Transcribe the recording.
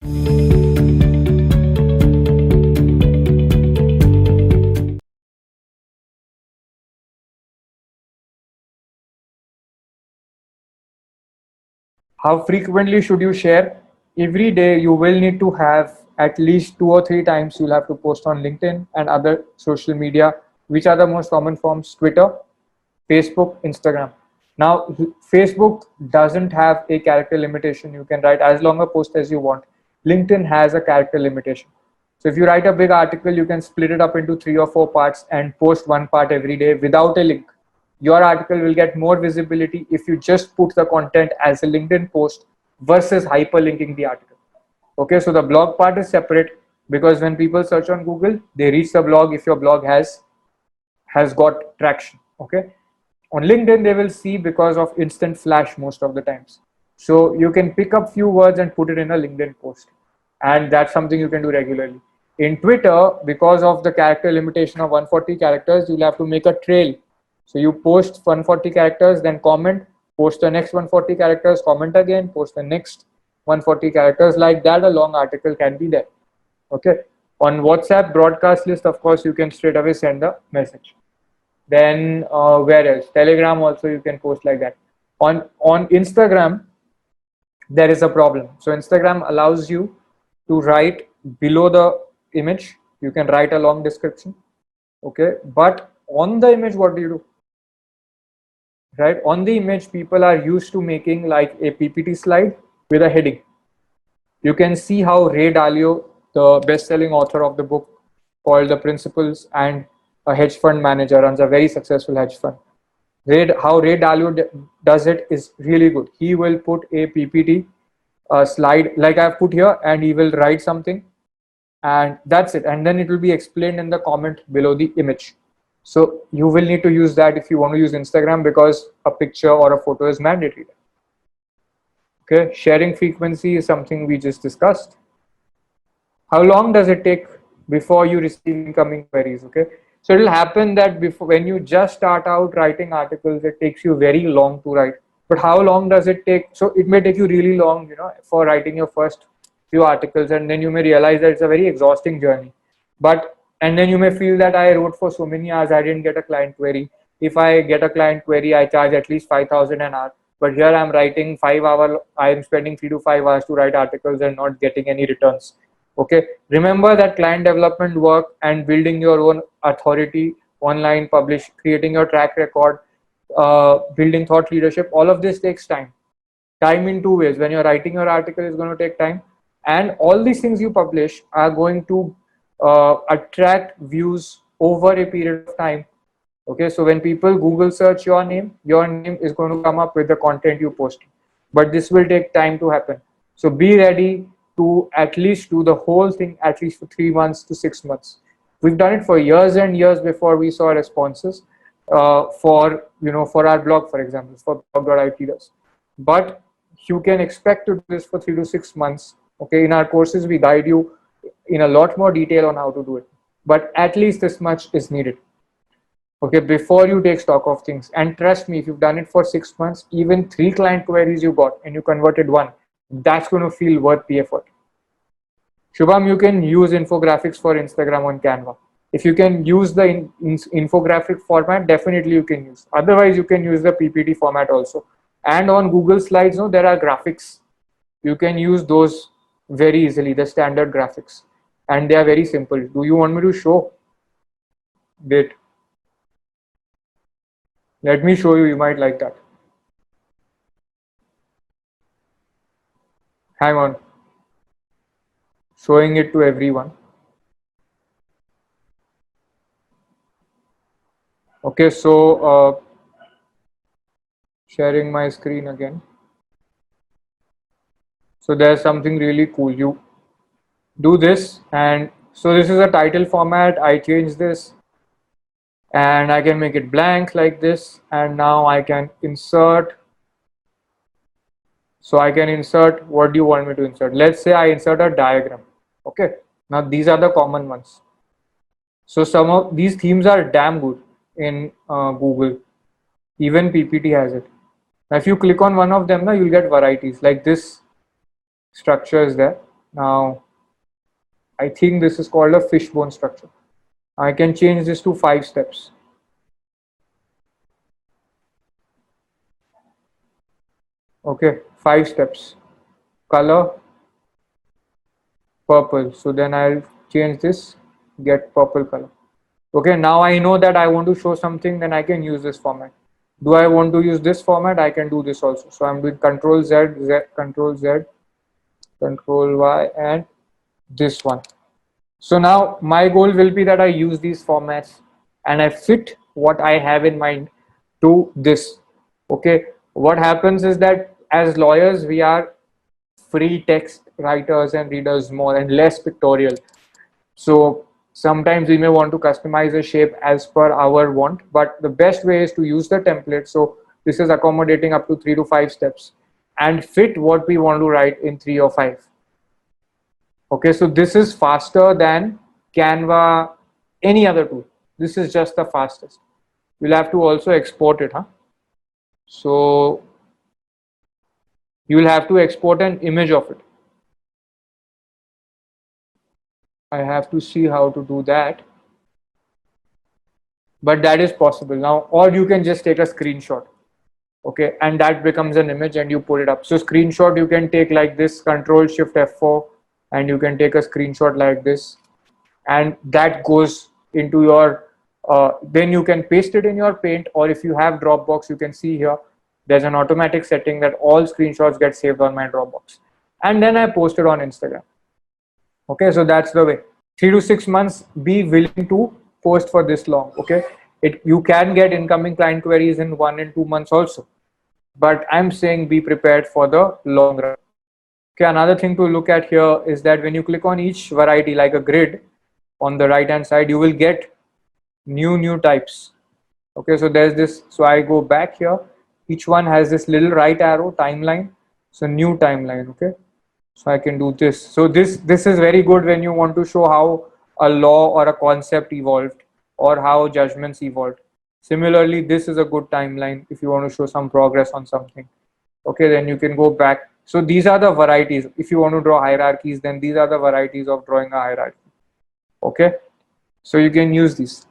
How frequently should you share? Every day you will need to have at least 2 or 3 times you'll have to post on LinkedIn and other social media, which are the most common forms: Twitter, Facebook, Instagram. Now, Facebook doesn't have a character limitation. You can write as long a post as you want. LinkedIn has a character limitation. So if you write a big article, you can split it up into 3 or 4 parts and post one part every day without a link. Your article will get more visibility if you just put the content as a LinkedIn post versus hyperlinking the article. Okay, so the blog part is separate because when people search on Google, they reach the blog if your blog has got traction. Okay, on LinkedIn they will see because of instant flash most of the times. So you can pick up few words and put it in a LinkedIn post, and that's something you can do regularly. In Twitter, because of the character limitation of 140 characters, you'll have to make a trail. So you post 140 characters, then comment, post the next 140 characters, comment again, post the next 140 characters. Like that, a long article can be there. Okay. On WhatsApp broadcast list, of course, you can straight away send a message. Then where else? Telegram also you can post like that. On Instagram, there is a problem. So Instagram allows you to write below the image. You can write a long description. Okay, but on the image, what do you do? Right, on the image, people are used to making like a PPT slide with a heading. You can see how Ray Dalio, the best-selling author of the book called The Principles and a hedge fund manager, runs a very successful hedge fund. How Ray Dalio does it is really good. He will put a PPT slide like I've put here, and he will write something, and that's it. And then it will be explained in the comment below the image. So you will need to use that if you want to use Instagram because a picture or a photo is mandatory. Okay, sharing frequency is something we just discussed. How long does it take before you receive incoming queries? Okay, so it will happen that before, when you just start out writing articles, it takes you very long to write. But how long does it take? So it may take you really long, for writing your first few articles, and then you may realize that it's a very exhausting journey. And then you may feel that I wrote for so many hours, I didn't get a client query. If I get a client query, I charge at least 5,000 an hour. But here I'm writing 5 hours, I'm spending 3 to 5 hours to write articles and not getting any returns. Okay, remember that client development work and building your own authority online, creating your track record, building thought leadership, all of this takes time. Time in two ways. When you're writing your article, is going to take time, and all these things you publish are going to attract views over a period of time. Okay, so when people Google search your name is going to come up with the content you post, but this will take time to happen. So be ready to at least do the whole thing at least for 3 months to 6 months. We've done it for years and years before we saw responses for our blog, for example, for blog.it does. But you can expect to do this for 3 to 6 months. Okay, in our courses we guide you in a lot more detail on how to do it, but at least this much is needed. Okay, before you take stock of things. And trust me, if you've done it for 6 months, even 3 client queries you got and you converted one, that's going to feel worth the effort. Shubham, you can use infographics for Instagram on Canva. If you can use the infographic format, definitely you can use. Otherwise, you can use the PPT format also. And on Google Slides, there are graphics. You can use those very easily, the standard graphics. And they are very simple. Do you want me to show? Wait. Let me show you. You might like that. Hang on. Showing it to everyone. Okay, so sharing my screen again. So there's something really cool. You do this, and so this is a title format. I change this and I can make it blank like this, and now I can insert. So I can insert, what do you want me to insert? Let's say I insert a diagram. Okay, now these are the common ones. So some of these themes are damn good in Google. Even PPT has it. Now if you click on one of them, now you'll get varieties like this structure is there. Now I think this is called a fishbone structure. I can change this to 5 steps. Okay, 5 steps. Color purple. So then I'll change this, get purple color. Okay, now I know that I want to show something, then I can use this format. Do I want to use this format? I can do this also. So I'm doing Control Z, Control Z, Control Y, and this one. So now my goal will be that I use these formats and I fit what I have in mind to this. Okay, what happens is that as lawyers, we are free text writers and readers more and less pictorial. So sometimes we may want to customize a shape as per our want, but the best way is to use the template. So this is accommodating up to 3 to 5 steps and fit what we want to write in 3 or 5. Okay, so this is faster than Canva, any other tool. This is just the fastest. You'll have to also export it, huh? So you will have to export an image of it. I have to see how to do that. But that is possible now, or you can just take a screenshot. Okay, and that becomes an image and you put it up. So screenshot you can take like this, Control Shift F4, and you can take a screenshot like this, and that goes into your then you can paste it in your Paint, or if you have Dropbox, you can see here there's an automatic setting that all screenshots get saved on my Dropbox, and then I post it on Instagram. Okay, so that's the way. 3 to 6 months, be willing to post for this long. Okay, you can get incoming client queries in 1 and 2 months also, but I'm saying be prepared for the long run. Okay, another thing to look at here is that when you click on each variety like a grid on the right hand side, you will get new types. Okay, so there's this, so I go back here, each one has this little right arrow, timeline. So new timeline. Okay, so I can do this. So this is very good when you want to show how a law or a concept evolved or how judgments evolved. Similarly, this is a good timeline if you want to show some progress on something. Okay, then you can go back. So these are the varieties. If you want to draw hierarchies, then these are the varieties of drawing a hierarchy. Okay, so you can use these.